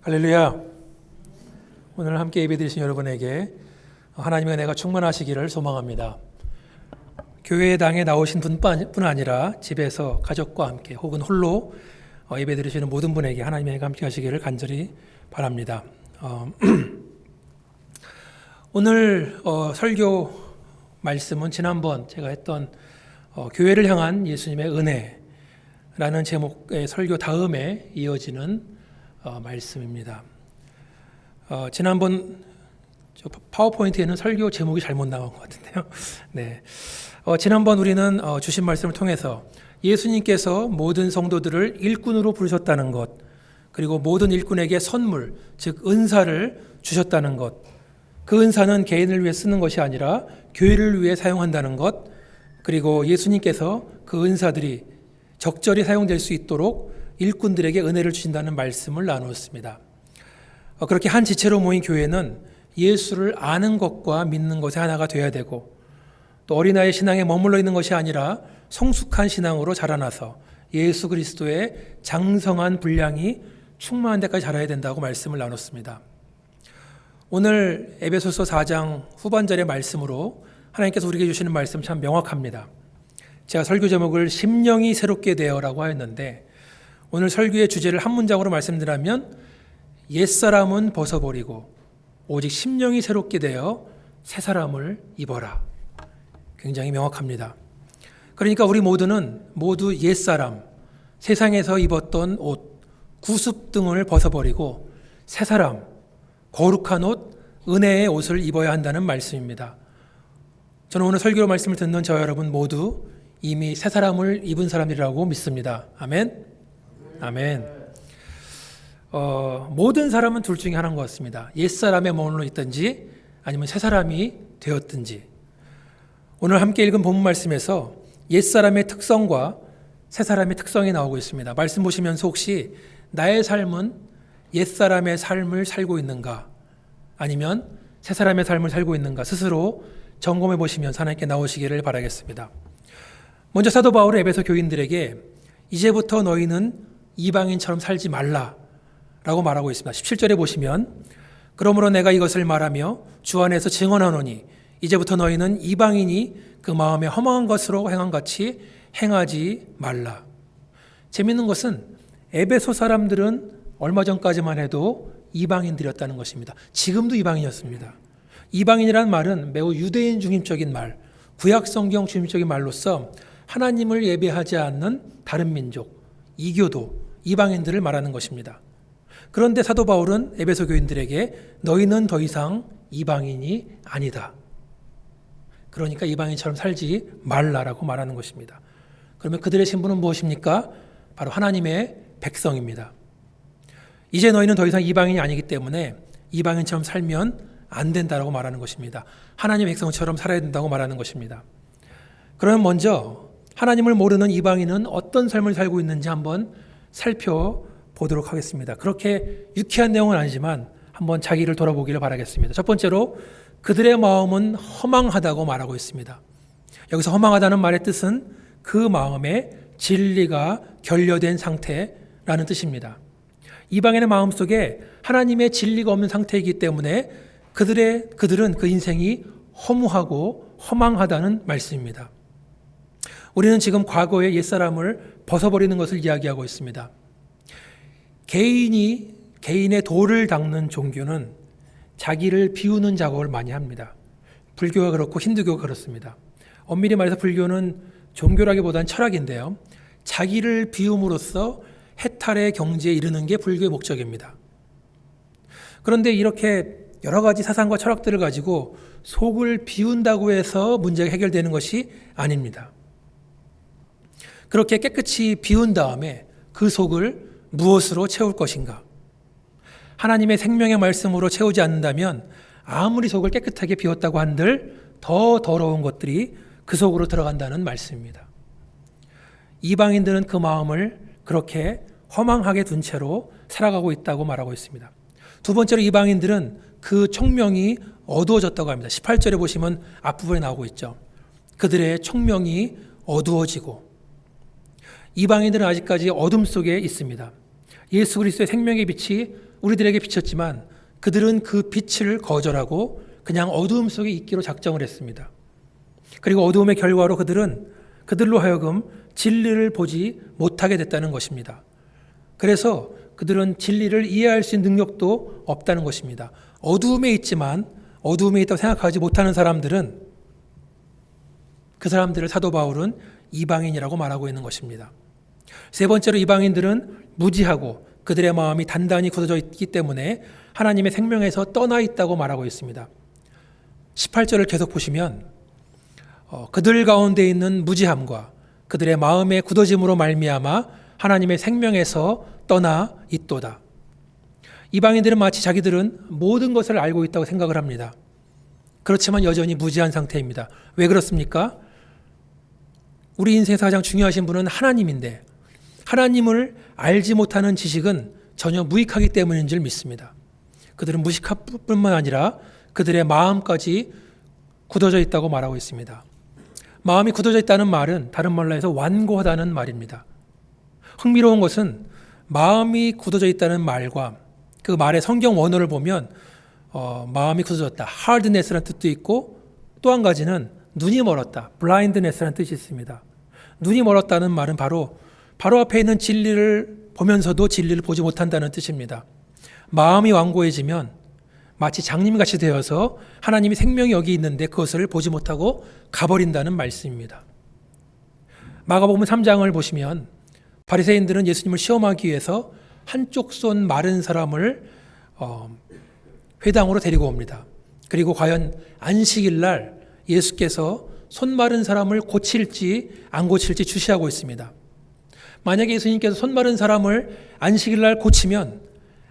할렐루야. 오늘 함께 예배드리신 여러분에게 하나님의 은혜가 충만하시기를 소망합니다. 교회당에 나오신 분뿐 아니라 집에서 가족과 함께 혹은 홀로 예배드리시는 모든 분에게 하나님의 은혜가 함께 하시기를 간절히 바랍니다. 오늘 설교 말씀은 지난번 제가 했던 교회를 향한 예수님의 은혜라는 제목의 설교 다음에 이어지는 말씀입니다. 지난번 파워포인트에는 설교 제목이 잘못 나온 것 같은데요. 네. 지난번 우리는 주신 말씀을 통해서 예수님께서 모든 성도들을 일꾼으로 부르셨다는 것, 그리고 모든 일꾼에게 선물, 즉 은사를 주셨다는 것, 그 은사는 개인을 위해 쓰는 것이 아니라 교회를 위해 사용한다는 것, 그리고 예수님께서 그 은사들이 적절히 사용될 수 있도록 일꾼들에게 은혜를 주신다는 말씀을 나누었습니다. 그렇게 한 지체로 모인 교회는 예수를 아는 것과 믿는 것의 하나가 되어야 되고, 또 어린아이 신앙에 머물러 있는 것이 아니라 성숙한 신앙으로 자라나서 예수 그리스도의 장성한 분량이 충만한 데까지 자라야 된다고 말씀을 나눴습니다. 오늘 에베소서 4장 후반절의 말씀으로 하나님께서 우리에게 주시는 말씀 참 명확합니다. 제가 설교 제목을 심령이 새롭게 되어라고 하였는데, 오늘 설교의 주제를 한 문장으로 말씀드리면 옛사람은 벗어버리고 오직 심령이 새롭게 되어 새 사람을 입어라. 굉장히 명확합니다. 그러니까 우리 모두는 모두 옛사람, 세상에서 입었던 옷, 구습 등을 벗어버리고 새 사람, 거룩한 옷, 은혜의 옷을 입어야 한다는 말씀입니다. 저는 오늘 설교 말씀을 듣는 저 여러분 모두 이미 새 사람을 입은 사람이라고 믿습니다. 아멘. 아멘. 모든 사람은 둘 중에 하나인 것 같습니다. 옛사람에 머물러 있든지 아니면 새 사람이 되었든지. 오늘 함께 읽은 본문 말씀에서 옛사람의 특성과 새 사람의 특성이 나오고 있습니다. 말씀 보시면서 혹시 나의 삶은 옛사람의 삶을 살고 있는가, 아니면 새 사람의 삶을 살고 있는가 스스로 점검해 보시면서 하나님께 나오시기를 바라겠습니다. 먼저 사도 바울은 에베소 교인들에게 이제부터 너희는 이방인처럼 살지 말라라고 말하고 있습니다. 17절에 보시면 그러므로 내가 이것을 말하며 주 안에서 증언하노니 이제부터 너희는 이방인이 그 마음에 허망한 것으로 행한 같이 행하지 말라. 재미있는 것은 에베소 사람들은 얼마 전까지만 해도 이방인들이었다는 것입니다. 지금도 이방인이었습니다. 이방인이라는 말은 매우 유대인 중심적인 말, 구약 성경 중심적인 말로서 하나님을 예배하지 않는 다른 민족, 이교도, 이방인들을 말하는 것입니다. 그런데 사도 바울은 에베소 교인들에게 너희는 더 이상 이방인이 아니다. 그러니까 이방인처럼 살지 말라라고 말하는 것입니다. 그러면 그들의 신분은 무엇입니까? 바로 하나님의 백성입니다. 이제 너희는 더 이상 이방인이 아니기 때문에 이방인처럼 살면 안 된다라고 말하는 것입니다. 하나님의 백성처럼 살아야 된다고 말하는 것입니다. 그러면 먼저 하나님을 모르는 이방인은 어떤 삶을 살고 있는지 한번 살펴보도록 하겠습니다. 그렇게 유쾌한 내용은 아니지만 한번 자기를 돌아보기를 바라겠습니다. 첫 번째로 그들의 마음은 허망하다고 말하고 있습니다. 여기서 허망하다는 말의 뜻은 그 마음에 진리가 결여된 상태라는 뜻입니다. 이방인의 마음속에 하나님의 진리가 없는 상태이기 때문에 그들은 그 인생이 허무하고 허망하다는 말씀입니다. 우리는 지금 과거의 옛사람을 벗어버리는 것을 이야기하고 있습니다. 개인의 도를 닦는 종교는 자기를 비우는 작업을 많이 합니다. 불교가 그렇고 힌두교가 그렇습니다. 엄밀히 말해서 불교는 종교라기보다는 철학인데요. 자기를 비움으로써 해탈의 경지에 이르는 게 불교의 목적입니다. 그런데 이렇게 여러 가지 사상과 철학들을 가지고 속을 비운다고 해서 문제가 해결되는 것이 아닙니다. 그렇게 깨끗이 비운 다음에 그 속을 무엇으로 채울 것인가? 하나님의 생명의 말씀으로 채우지 않는다면 아무리 속을 깨끗하게 비웠다고 한들 더 더러운 것들이 그 속으로 들어간다는 말씀입니다. 이방인들은 그 마음을 그렇게 허망하게 둔 채로 살아가고 있다고 말하고 있습니다. 두 번째로 이방인들은 그 총명이 어두워졌다고 합니다. 18절에 보시면 앞부분에 나오고 있죠. 그들의 총명이 어두워지고, 이방인들은 아직까지 어둠 속에 있습니다. 예수 그리스도의 생명의 빛이 우리들에게 비쳤지만 그들은 그 빛을 거절하고 그냥 어두움 속에 있기로 작정을 했습니다. 그리고 어두움의 결과로 그들로 하여금 진리를 보지 못하게 됐다는 것입니다. 그래서 그들은 진리를 이해할 수 있는 능력도 없다는 것입니다. 어두움에 있지만 어두움에 있다고 생각하지 못하는 사람들은 그 사람들을 사도 바울은 이방인이라고 말하고 있는 것입니다. 세 번째로 이방인들은 무지하고 그들의 마음이 단단히 굳어져 있기 때문에 하나님의 생명에서 떠나 있다고 말하고 있습니다. 18절을 계속 보시면 그들 가운데 있는 무지함과 그들의 마음의 굳어짐으로 말미암아 하나님의 생명에서 떠나 있도다. 이방인들은 마치 자기들은 모든 것을 알고 있다고 생각을 합니다. 그렇지만 여전히 무지한 상태입니다. 왜 그렇습니까? 우리 인생에서 가장 중요하신 분은 하나님인데 하나님을 알지 못하는 지식은 전혀 무익하기 때문인 줄 믿습니다. 그들은 무식할 뿐만 아니라 그들의 마음까지 굳어져 있다고 말하고 있습니다. 마음이 굳어져 있다는 말은 다른 말로 해서 완고하다는 말입니다. 흥미로운 것은 마음이 굳어져 있다는 말과 그 말의 성경 원어를 보면 마음이 굳어졌다, hardness라는 뜻도 있고 또 한 가지는 눈이 멀었다, blindness라는 뜻이 있습니다. 눈이 멀었다는 말은 바로 앞에 있는 진리를 보면서도 진리를 보지 못한다는 뜻입니다. 마음이 완고해지면 마치 장님같이 되어서 하나님이 생명이 여기 있는데 그것을 보지 못하고 가버린다는 말씀입니다. 마가복음 3장을 보시면 바리새인들은 예수님을 시험하기 위해서 한쪽 손 마른 사람을 회당으로 데리고 옵니다. 그리고 과연 안식일 날 예수께서 손 마른 사람을 고칠지 안 고칠지 주시하고 있습니다. 만약에 예수님께서 손 마른 사람을 안식일 날 고치면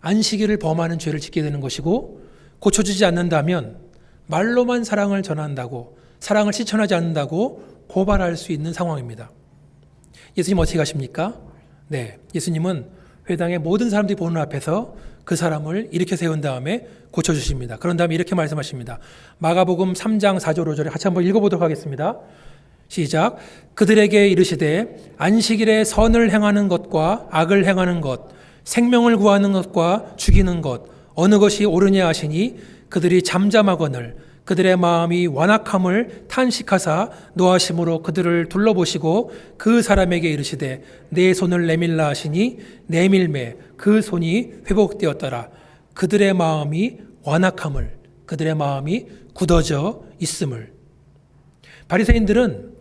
안식일을 범하는 죄를 짓게 되는 것이고, 고쳐주지 않는다면 말로만 사랑을 전한다고, 사랑을 실천하지 않는다고 고발할 수 있는 상황입니다. 예수님 어떻게 가십니까? 네, 예수님은 회당의 모든 사람들이 보는 앞에서 그 사람을 일으켜 세운 다음에 고쳐주십니다. 그런 다음에 이렇게 말씀하십니다. 마가복음 3장 4절 5절에 같이 한번 읽어보도록 하겠습니다. 시작. 그들에게 이르시되 안식일에 선을 행하는 것과 악을 행하는 것, 생명을 구하는 것과 죽이는 것 어느 것이 옳으냐 하시니 그들이 잠잠하거늘 그들의 마음이 완악함을 탄식하사 노하심으로 그들을 둘러보시고 그 사람에게 이르시되 내 손을 내밀라 하시니 내밀매 그 손이 회복되었더라. 그들의 마음이 완악함을, 그들의 마음이 굳어져 있음을. 바리새인들은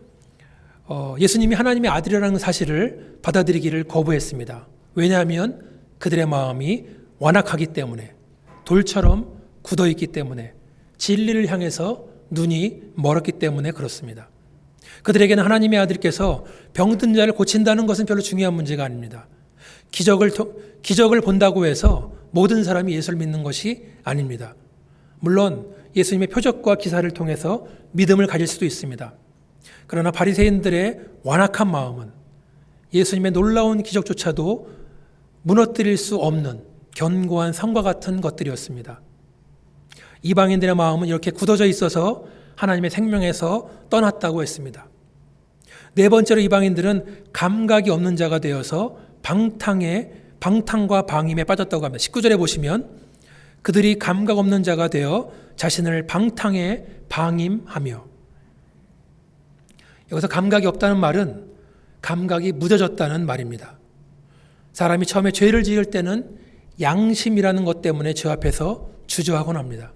예수님이 하나님의 아들이라는 사실을 받아들이기를 거부했습니다. 왜냐하면 그들의 마음이 완악하기 때문에, 돌처럼 굳어있기 때문에, 진리를 향해서 눈이 멀었기 때문에 그렇습니다. 그들에게는 하나님의 아들께서 병든 자를 고친다는 것은 별로 중요한 문제가 아닙니다. 기적을 본다고 해서 모든 사람이 예수를 믿는 것이 아닙니다. 물론 예수님의 표적과 기사를 통해서 믿음을 가질 수도 있습니다. 그러나 바리새인들의 완악한 마음은 예수님의 놀라운 기적조차도 무너뜨릴 수 없는 견고한 성과 같은 것들이었습니다. 이방인들의 마음은 이렇게 굳어져 있어서 하나님의 생명에서 떠났다고 했습니다. 네 번째로 이방인들은 감각이 없는 자가 되어서 방탕과 방임에 빠졌다고 합니다. 19절에 보시면 그들이 감각 없는 자가 되어 자신을 방탕에 방임하며, 여기서 감각이 없다는 말은 감각이 무뎌졌다는 말입니다. 사람이 처음에 죄를 지을 때는 양심이라는 것 때문에 죄 앞에서 주저하곤 합니다.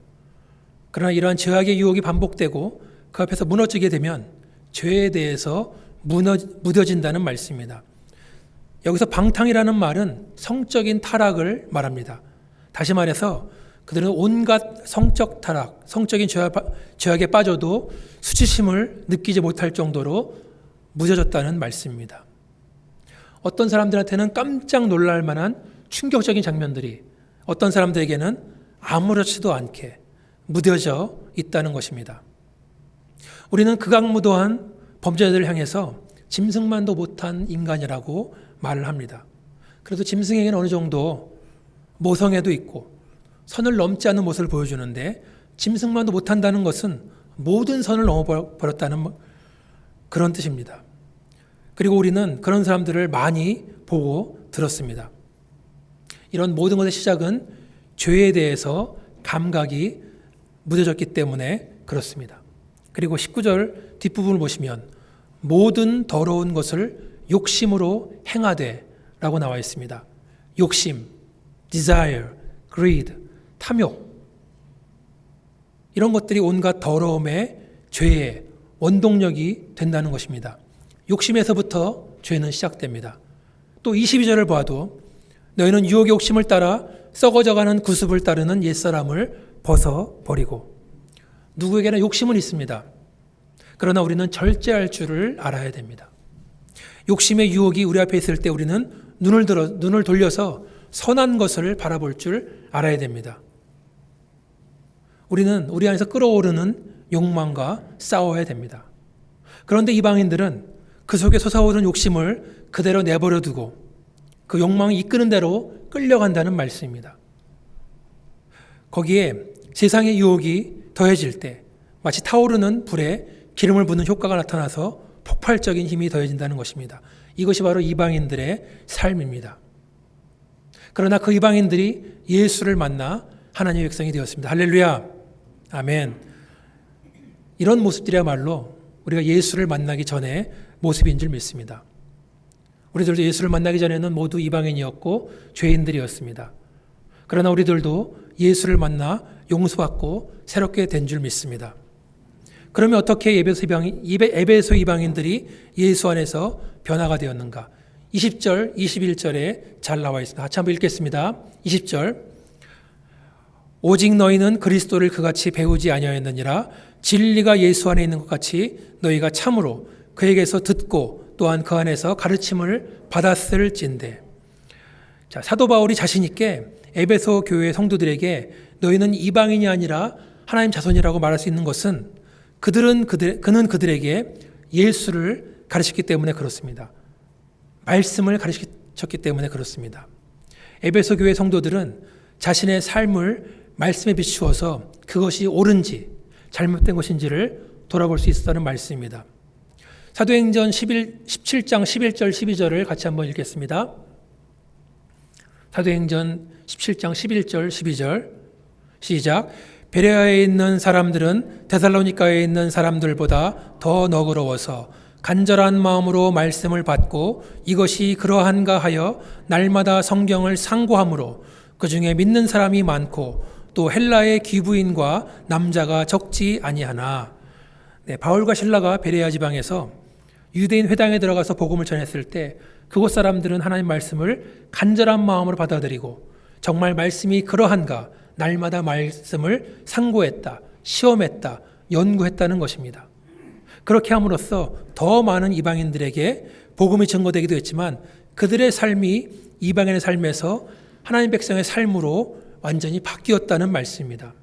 그러나 이러한 죄악의 유혹이 반복되고 그 앞에서 무너지게 되면 죄에 대해서 무뎌진다는 말씀입니다. 여기서 방탕이라는 말은 성적인 타락을 말합니다. 다시 말해서 그들은 온갖 성적 타락, 성적인 죄악에 빠져도 수치심을 느끼지 못할 정도로 무뎌졌다는 말씀입니다. 어떤 사람들한테는 깜짝 놀랄 만한 충격적인 장면들이 어떤 사람들에게는 아무렇지도 않게 무뎌져 있다는 것입니다. 우리는 극악무도한 범죄자들을 향해서 짐승만도 못한 인간이라고 말을 합니다. 그래도 짐승에게는 어느 정도 모성애도 있고 선을 넘지 않는 모습을 보여주는데, 짐승만도 못한다는 것은 모든 선을 넘어버렸다는 그런 뜻입니다. 그리고 우리는 그런 사람들을 많이 보고 들었습니다. 이런 모든 것의 시작은 죄에 대해서 감각이 무뎌졌기 때문에 그렇습니다. 그리고 19절 뒷부분을 보시면 모든 더러운 것을 욕심으로 행하되 라고 나와 있습니다. 욕심, desire, greed, 탐욕, 이런 것들이 온갖 더러움의 죄의 원동력이 된다는 것입니다. 욕심에서부터 죄는 시작됩니다. 또 22절을 봐도 너희는 유혹의 욕심을 따라 썩어져가는 구습을 따르는 옛사람을 벗어버리고. 누구에게나 욕심은 있습니다. 그러나 우리는 절제할 줄을 알아야 됩니다. 욕심의 유혹이 우리 앞에 있을 때 우리는 눈을 돌려서 선한 것을 바라볼 줄 알아야 됩니다. 우리는 우리 안에서 끓어오르는 욕망과 싸워야 됩니다. 그런데 이방인들은 그 속에 솟아오르는 욕심을 그대로 내버려 두고 그 욕망이 이끄는 대로 끌려간다는 말씀입니다. 거기에 세상의 유혹이 더해질 때 마치 타오르는 불에 기름을 붓는 효과가 나타나서 폭발적인 힘이 더해진다는 것입니다. 이것이 바로 이방인들의 삶입니다. 그러나 그 이방인들이 예수를 만나 하나님의 백성이 되었습니다. 할렐루야, 아멘. 이런 모습들이야말로 우리가 예수를 만나기 전에 모습인 줄 믿습니다. 우리들도 예수를 만나기 전에는 모두 이방인이었고 죄인들이었습니다. 그러나 우리들도 예수를 만나 용서받고 새롭게 된 줄 믿습니다. 그러면 어떻게 에베소 이방인들이 예수 안에서 변화가 되었는가? 20절, 21절에 잘 나와 있습니다. 같이 한번 읽겠습니다. 20절. 오직 너희는 그리스도를 그같이 배우지 아니하였느니라. 진리가 예수 안에 있는 것 같이 너희가 참으로 그에게서 듣고 또한 그 안에서 가르침을 받았을진대. 자, 사도 바울이 자신 있게 에베소 교회 성도들에게 너희는 이방인이 아니라 하나님 자손이라고 말할 수 있는 것은 그는 그들에게 예수를 가르쳤기 때문에 그렇습니다. 말씀을 가르쳤기 때문에 그렇습니다. 에베소 교회 성도들은 자신의 삶을 말씀에 비추어서 그것이 옳은지 잘못된 것인지를 돌아볼 수 있었다는 말씀입니다. 사도행전 17장 11절 12절을 같이 한번 읽겠습니다. 사도행전 17장 11절 12절 시작. 베레아에 있는 사람들은 데살로니가에 있는 사람들보다 더 너그러워서 간절한 마음으로 말씀을 받고 이것이 그러한가 하여 날마다 성경을 상고함으로 그 중에 믿는 사람이 많고 또 헬라의 귀부인과 남자가 적지 아니하나. 네, 바울과 실라가 베레아 지방에서 유대인 회당에 들어가서 복음을 전했을 때 그곳 사람들은 하나님 말씀을 간절한 마음으로 받아들이고 정말 말씀이 그러한가 날마다 말씀을 상고했다, 시험했다, 연구했다는 것입니다. 그렇게 함으로써 더 많은 이방인들에게 복음이 증거되기도 했지만 그들의 삶이 이방인의 삶에서 하나님 백성의 삶으로 완전히 바뀌었다는 말씀입니다.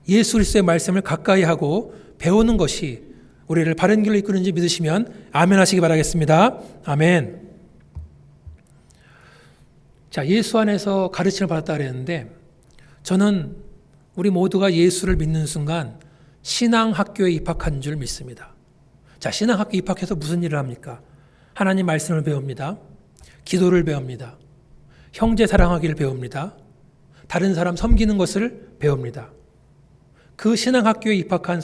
예수 그리스도의 말씀을 가까이 하고 배우는 것이 우리를 바른 길로 이끄는지 믿으시면 아멘 하시기 바라겠습니다. 아멘. 자, 예수 안에서 가르침을 받았다 그랬는데 저는 우리 모두가 예수를 믿는 순간 신앙학교에 입학한 줄 믿습니다. 자, 신앙학교 입학해서 무슨 일을 합니까? 하나님 말씀을 배웁니다. 기도를 배웁니다. 형제 사랑하기를 배웁니다. 다른 사람 섬기는 것을 배웁니다. 그 신앙학교에 입학한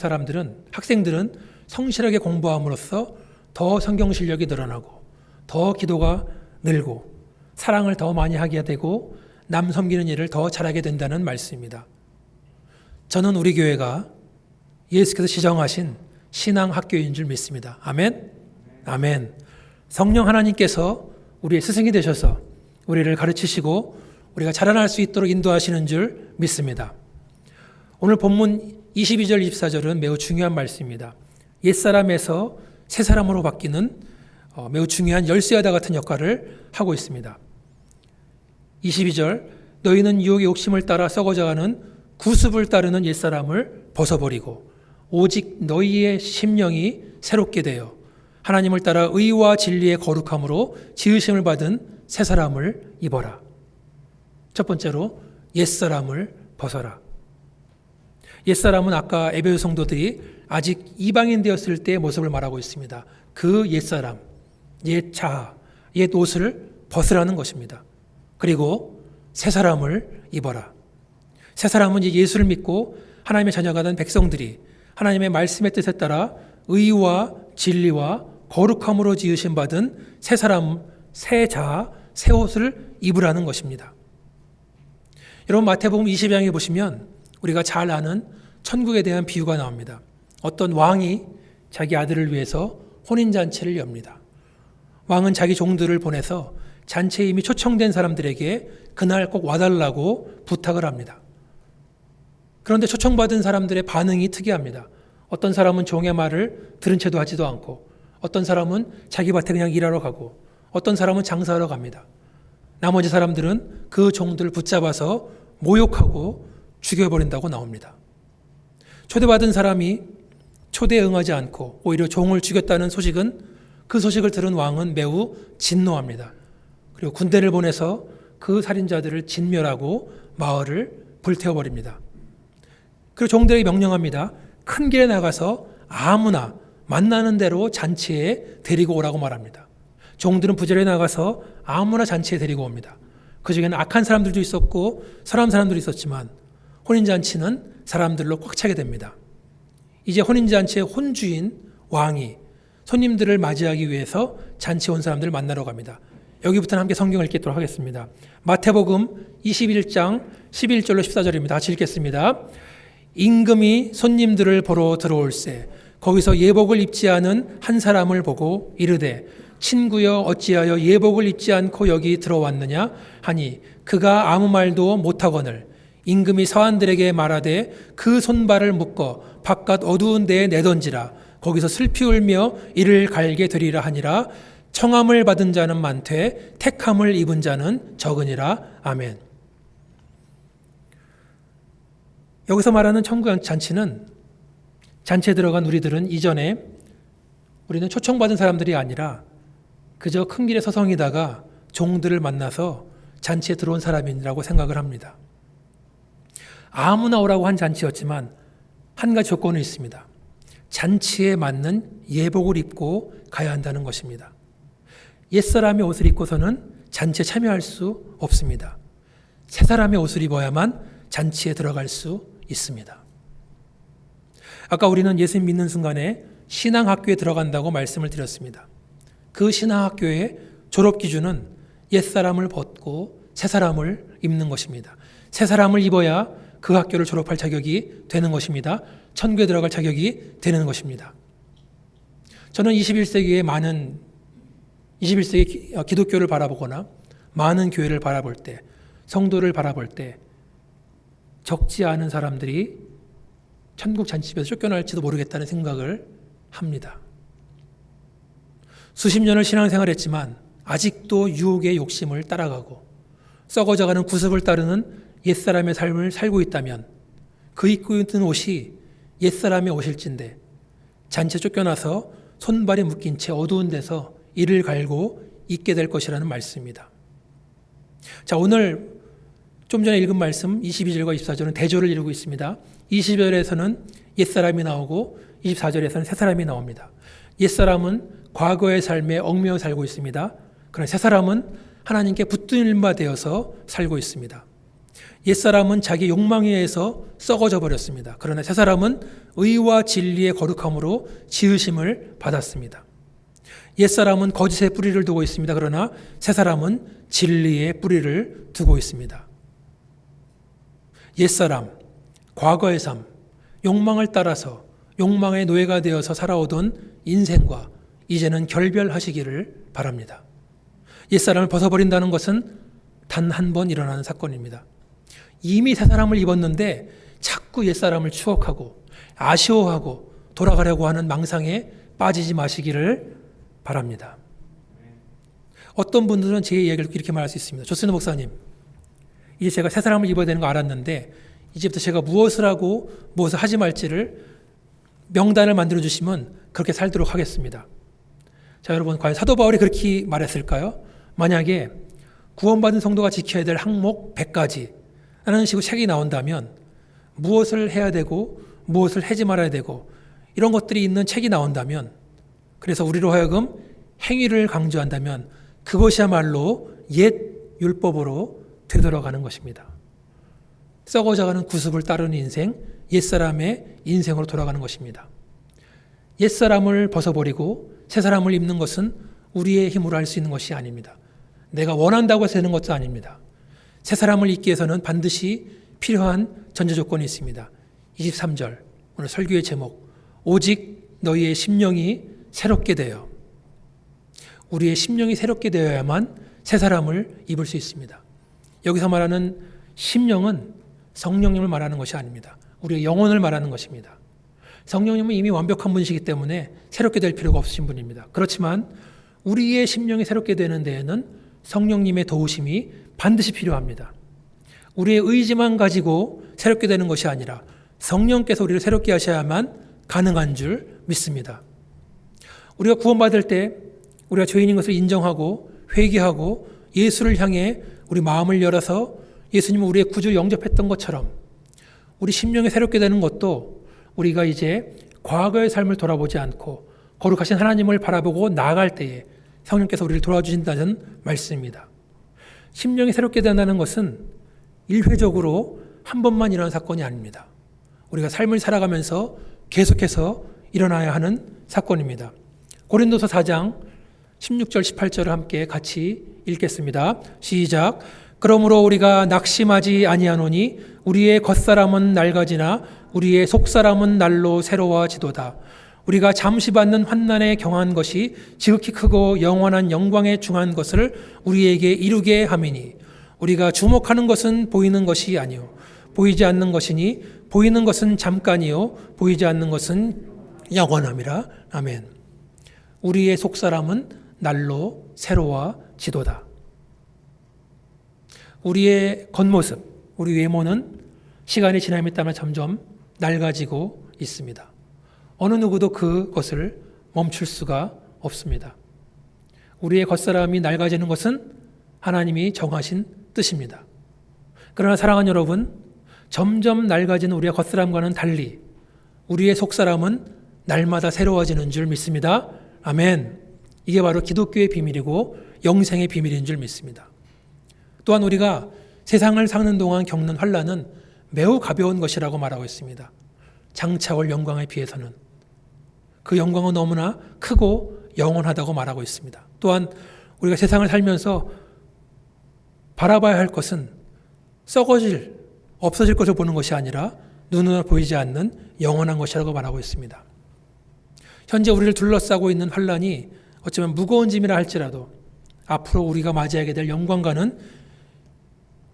학생들은 성실하게 공부함으로써 더 성경 실력이 늘어나고 더 기도가 늘고 사랑을 더 많이 하게 되고 남 섬기는 일을 더 잘하게 된다는 말씀입니다. 저는 우리 교회가 예수께서 지정하신 신앙학교인 줄 믿습니다. 아멘? 아멘. 성령 하나님께서 우리의 스승이 되셔서 우리를 가르치시고 우리가 자라날 수 있도록 인도하시는 줄 믿습니다. 오늘 본문 22절 24절은 매우 중요한 말씀입니다. 옛사람에서 새사람으로 바뀌는 매우 중요한 열쇠와다 같은 역할을 하고 있습니다. 22절 너희는 유혹의 욕심을 따라 썩어져가는 구습을 따르는 옛사람을 벗어버리고 오직 너희의 심령이 새롭게 되어 하나님을 따라 의와 진리의 거룩함으로 지으심을 받은 새사람을 입어라. 첫 번째로 옛사람을 벗어라. 옛사람은 아까 에베소 성도들이 아직 이방인 되었을 때의 모습을 말하고 있습니다. 그 옛사람, 옛 자아, 옛 옷을 벗으라는 것입니다. 그리고 새 사람을 입어라. 새 사람은 이제 예수를 믿고 하나님의 자녀가 된 백성들이 하나님의 말씀의 뜻에 따라 의와 진리와 거룩함으로 지으신 받은 새 사람, 새 자, 새 옷을 입으라는 것입니다. 여러분 마태복음 20장에 보시면 우리가 잘 아는 천국에 대한 비유가 나옵니다. 어떤 왕이 자기 아들을 위해서 혼인잔치를 엽니다. 왕은 자기 종들을 보내서 잔치에 이미 초청된 사람들에게 그날 꼭 와달라고 부탁을 합니다. 그런데 초청받은 사람들의 반응이 특이합니다. 어떤 사람은 종의 말을 들은 채도 하지도 않고, 어떤 사람은 자기 밭에 그냥 일하러 가고, 어떤 사람은 장사하러 갑니다. 나머지 사람들은 그 종들을 붙잡아서 모욕하고 죽여버린다고 나옵니다. 초대받은 사람이 초대에 응하지 않고 오히려 종을 죽였다는 소식은, 그 소식을 들은 왕은 매우 진노합니다. 그리고 군대를 보내서 그 살인자들을 진멸하고 마을을 불태워버립니다. 그리고 종들에게 명령합니다. 큰 길에 나가서 아무나 만나는 대로 잔치에 데리고 오라고 말합니다. 종들은 부지런히 나가서 아무나 잔치에 데리고 옵니다. 그 중에는 악한 사람들도 있었고 선한 사람들도 있었지만 혼인잔치는 사람들로 꽉 차게 됩니다. 이제 혼인잔치의 혼주인 왕이 손님들을 맞이하기 위해서 잔치에 온 사람들을 만나러 갑니다. 여기부터는 함께 성경을 읽도록 하겠습니다. 마태복음 21장 11절로 14절입니다. 같이 읽겠습니다. 임금이 손님들을 보러 들어올세 거기서 예복을 입지 않은 한 사람을 보고 이르되 친구여 어찌하여 예복을 입지 않고 여기 들어왔느냐 하니 그가 아무 말도 못하거늘 임금이 서한들에게 말하되 그 손발을 묶어 바깥 어두운 데에 내던지라 거기서 슬피 울며 이를 갈게 되리라 하니라. 청함을 받은 자는 많되 택함을 입은 자는 적으니라. 아멘. 여기서 말하는 천국 잔치는, 잔치에 들어간 우리들은 이전에 우리는 초청받은 사람들이 아니라 그저 큰 길에 서성이다가 종들을 만나서 잔치에 들어온 사람이라고 생각을 합니다. 아무나 오라고 한 잔치였지만 한 가지 조건이 있습니다. 잔치에 맞는 예복을 입고 가야 한다는 것입니다. 옛사람의 옷을 입고서는 잔치에 참여할 수 없습니다. 새 사람의 옷을 입어야만 잔치에 들어갈 수 있습니다. 아까 우리는 예수 믿는 순간에 신앙학교에 들어간다고 말씀을 드렸습니다. 그 신앙학교의 졸업 기준은 옛사람을 벗고 새 사람을 입는 것입니다. 새 사람을 입어야 그 학교를 졸업할 자격이 되는 것입니다. 천국에 들어갈 자격이 되는 것입니다. 저는 21세기의 기독교를 바라보거나 많은 교회를 바라볼 때, 성도를 바라볼 때 적지 않은 사람들이 천국 잔치집에서 쫓겨날지도 모르겠다는 생각을 합니다. 수십 년을 신앙생활했지만 아직도 유혹의 욕심을 따라가고 썩어져가는 구습을 따르는 옛사람의 삶을 살고 있다면 그 입고 있는 옷이 옛사람의 옷일진데 잔치에 쫓겨나서 손발이 묶인 채 어두운 데서 이를 갈고 있게 될 것이라는 말씀입니다. 자, 오늘 좀 전에 읽은 말씀 22절과 24절은 대조를 이루고 있습니다. 20절에서는 옛사람이 나오고 24절에서는 새사람이 나옵니다. 옛사람은 과거의 삶에 얽매여 살고 있습니다. 그러나 새사람은 하나님께 붙들림 바 되어서 살고 있습니다. 옛사람은 자기 욕망에 의해서 썩어져 버렸습니다. 그러나 새사람은 의와 진리의 거룩함으로 지으심을 받았습니다. 옛사람은 거짓의 뿌리를 두고 있습니다. 그러나 새사람은 진리의 뿌리를 두고 있습니다. 옛사람, 과거의 삶, 욕망을 따라서 욕망의 노예가 되어서 살아오던 인생과 이제는 결별하시기를 바랍니다. 옛사람을 벗어버린다는 것은 단 한 번 일어나는 사건입니다. 이미 새 사람을 입었는데 자꾸 옛사람을 추억하고 아쉬워하고 돌아가려고 하는 망상에 빠지지 마시기를 바랍니다. 어떤 분들은 제 이야기를 이렇게 말할 수 있습니다. 조순호 목사님, 이제 제가 새 사람을 입어야 되는 거 알았는데 이제부터 제가 무엇을 하고 무엇을 하지 말지를 명단을 만들어 주시면 그렇게 살도록 하겠습니다. 자, 여러분, 과연 사도 바울이 그렇게 말했을까요? 만약에 구원받은 성도가 지켜야 될 항목 100가지 라는 식으로 책이 나온다면 무엇을 해야 되고 무엇을 하지 말아야 되고 이런 것들이 있는 책이 나온다면, 그래서 우리로 하여금 행위를 강조한다면 그것이야말로 옛 율법으로 되돌아가는 것입니다. 썩어져가는 구습을 따르는 인생, 옛사람의 인생으로 돌아가는 것입니다. 옛사람을 벗어버리고 새사람을 입는 것은 우리의 힘으로 할 수 있는 것이 아닙니다. 내가 원한다고 해서 되는 것도 아닙니다. 새사람을 입기 위해서는 반드시 필요한 전제 조건이 있습니다. 23절 오늘 설교의 제목, 오직 너희의 심령이 새롭게 되어. 우리의 심령이 새롭게 되어야만 새사람을 입을 수 있습니다. 여기서 말하는 심령은 성령님을 말하는 것이 아닙니다. 우리의 영혼을 말하는 것입니다. 성령님은 이미 완벽한 분이시기 때문에 새롭게 될 필요가 없으신 분입니다. 그렇지만 우리의 심령이 새롭게 되는 데에는 성령님의 도우심이 반드시 필요합니다. 우리의 의지만 가지고 새롭게 되는 것이 아니라 성령께서 우리를 새롭게 하셔야만 가능한 줄 믿습니다. 우리가 구원받을 때 우리가 죄인인 것을 인정하고 회개하고 예수를 향해 우리 마음을 열어서 예수님을 우리의 구주로 영접했던 것처럼 우리 심령이 새롭게 되는 것도 우리가 이제 과거의 삶을 돌아보지 않고 거룩하신 하나님을 바라보고 나아갈 때에 성령께서 우리를 도와주신다는 말씀입니다. 심령이 새롭게 된다는 것은 일회적으로 한 번만 일어난 사건이 아닙니다. 우리가 삶을 살아가면서 계속해서 일어나야 하는 사건입니다. 고린도서 4장 16절 18절을 함께 같이 읽겠습니다. 시작. 그러므로 우리가 낙심하지 아니하노니 우리의 겉사람은 낡아지나 우리의 속사람은 날로 새로워지도다. 우리가 잠시 받는 환난에 경한 것이 지극히 크고 영원한 영광에 중한 것을 우리에게 이루게 함이니 우리가 주목하는 것은 보이는 것이 아니요 보이지 않는 것이니 보이는 것은 잠깐이요 보이지 않는 것은 영원함이라. 아멘. 우리의 속사람은 날로 새로워지도다. 우리의 겉모습, 우리 외모는 시간이 지남에 따라 점점 낡아지고 있습니다. 어느 누구도 그것을 멈출 수가 없습니다. 우리의 겉사람이 낡아지는 것은 하나님이 정하신 뜻입니다. 그러나 사랑하는 여러분, 점점 낡아지는 우리의 겉사람과는 달리 우리의 속사람은 날마다 새로워지는 줄 믿습니다. 아멘. 이게 바로 기독교의 비밀이고 영생의 비밀인 줄 믿습니다. 또한 우리가 세상을 사는 동안 겪는 환난은 매우 가벼운 것이라고 말하고 있습니다. 장차 올 영광에 비해서는 그 영광은 너무나 크고 영원하다고 말하고 있습니다. 또한 우리가 세상을 살면서 바라봐야 할 것은 썩어질, 없어질 것을 보는 것이 아니라 눈으로 보이지 않는 영원한 것이라고 말하고 있습니다. 현재 우리를 둘러싸고 있는 환난이 어쩌면 무거운 짐이라 할지라도 앞으로 우리가 맞이하게 될 영광과는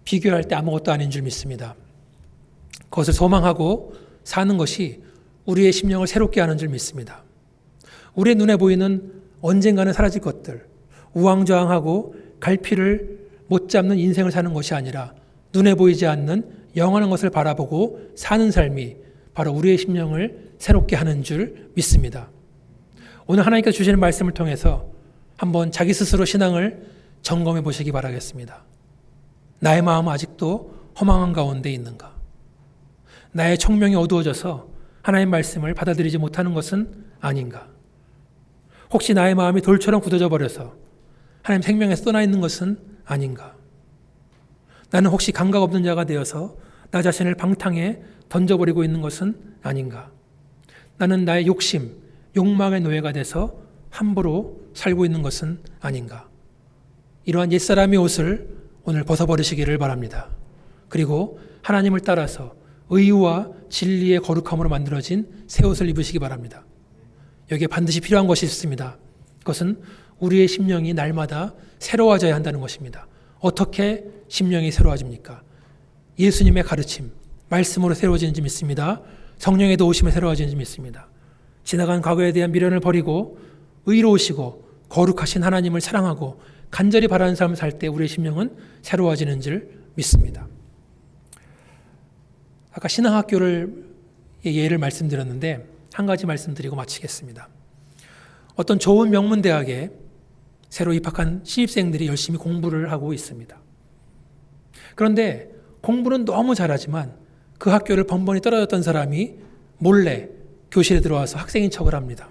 비교할 때 아무것도 아닌 줄 믿습니다. 그것을 소망하고 사는 것이 우리의 심령을 새롭게 하는 줄 믿습니다. 우리의 눈에 보이는 언젠가는 사라질 것들, 우왕좌왕하고 갈피를 못 잡는 인생을 사는 것이 아니라 눈에 보이지 않는 영원한 것을 바라보고 사는 삶이 바로 우리의 심령을 새롭게 하는 줄 믿습니다. 오늘 하나님께서 주시는 말씀을 통해서 한번 자기 스스로 신앙을 점검해 보시기 바라겠습니다. 나의 마음은 아직도 허망한 가운데 있는가? 나의 청명이 어두워져서 하나님의 말씀을 받아들이지 못하는 것은 아닌가? 혹시 나의 마음이 돌처럼 굳어져 버려서 하나님 생명에서 떠나 있는 것은 아닌가? 나는 혹시 감각 없는 자가 되어서 나 자신을 방탕에 던져버리고 있는 것은 아닌가? 나는 나의 욕심, 욕망의 노예가 돼서 함부로 살고 있는 것은 아닌가? 이러한 옛사람의 옷을 오늘 벗어버리시기를 바랍니다. 그리고 하나님을 따라서 의와 진리의 거룩함으로 만들어진 새 옷을 입으시기 바랍니다. 여기에 반드시 필요한 것이 있습니다. 그것은 우리의 심령이 날마다 새로워져야 한다는 것입니다. 어떻게 심령이 새로워집니까? 예수님의 가르침, 말씀으로 새로워지는지 믿습니다. 성령의 도우심에 새로워지는지 믿습니다. 지나간 과거에 대한 미련을 버리고 의로우시고 거룩하신 하나님을 사랑하고 간절히 바라는 삶을 살 때 우리의 심령은 새로워지는 줄 믿습니다. 아까 신앙학교를 예를 말씀드렸는데 한 가지 말씀드리고 마치겠습니다. 어떤 좋은 명문대학에 새로 입학한 신입생들이 열심히 공부를 하고 있습니다. 그런데 공부는 너무 잘하지만 그 학교를 번번이 떨어졌던 사람이 몰래 교실에 들어와서 학생인 척을 합니다.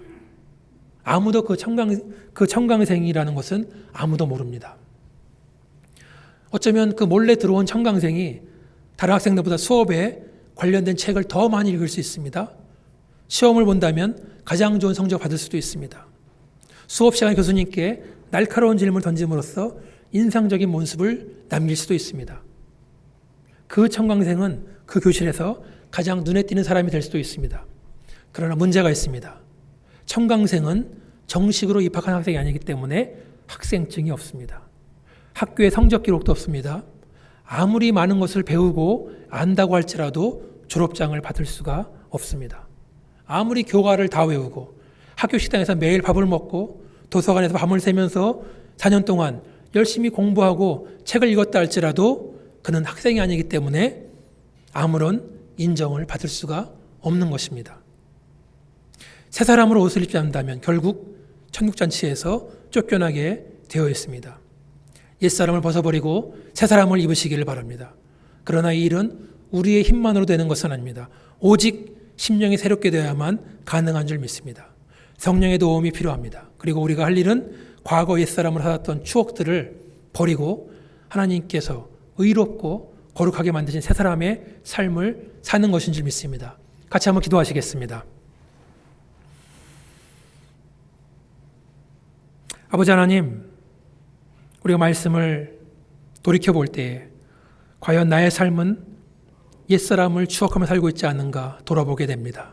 아무도 그 청강생이라는 것은 아무도 모릅니다. 어쩌면 그 몰래 들어온 청강생이 다른 학생들보다 수업에 관련된 책을 더 많이 읽을 수 있습니다. 시험을 본다면 가장 좋은 성적 받을 수도 있습니다. 수업 시간 교수님께 날카로운 질문을 던짐으로써 인상적인 모습을 남길 수도 있습니다. 그 청강생은 그 교실에서 가장 눈에 띄는 사람이 될 수도 있습니다. 그러나 문제가 있습니다. 청강생은 정식으로 입학한 학생이 아니기 때문에 학생증이 없습니다. 학교에 성적 기록도 없습니다. 아무리 많은 것을 배우고 안다고 할지라도 졸업장을 받을 수가 없습니다. 아무리 교과를 다 외우고 학교 식당에서 매일 밥을 먹고 도서관에서 밤을 새면서 4년 동안 열심히 공부하고 책을 읽었다 할지라도 그는 학생이 아니기 때문에 아무런 인정을 받을 수가 없는 것입니다. 새 사람으로 옷을 입지 않는다면 결국 천국잔치에서 쫓겨나게 되어 있습니다. 옛사람을 벗어버리고 새 사람을 입으시기를 바랍니다. 그러나 이 일은 우리의 힘만으로 되는 것은 아닙니다. 오직 심령이 새롭게 되어야만 가능한 줄 믿습니다. 성령의 도움이 필요합니다. 그리고 우리가 할 일은 과거 옛사람으로 살았던 추억들을 버리고 하나님께서 의롭고 거룩하게 만드신 새 사람의 삶을 사는 것인 줄 믿습니다. 같이 한번 기도하시겠습니다. 아버지 하나님, 우리가 말씀을 돌이켜볼 때에 과연 나의 삶은 옛사람을 추억하며 살고 있지 않는가 돌아보게 됩니다.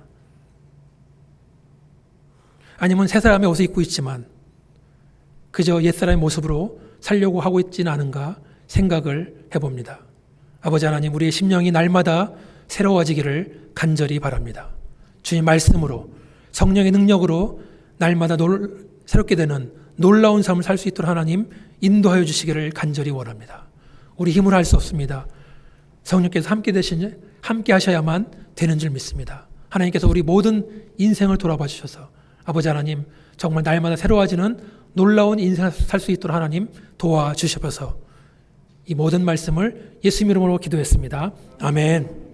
아니면 새 사람의 옷을 입고 있지만 그저 옛사람의 모습으로 살려고 하고 있지는 않은가 생각을 해봅니다. 아버지 하나님, 우리의 심령이 날마다 새로워지기를 간절히 바랍니다. 주님 말씀으로 성령의 능력으로 날마다 새롭게 되는 놀라운 삶을 살 수 있도록 하나님 인도하여 주시기를 간절히 원합니다. 우리 힘으로 할 수 없습니다. 성령께서 함께 하셔야만 되는 줄 믿습니다. 하나님께서 우리 모든 인생을 돌아봐 주셔서 아버지 하나님 정말 날마다 새로워지는 놀라운 인생을 살 수 있도록 하나님 도와주셔서 이 모든 말씀을 예수 이름으로 기도했습니다. 아멘.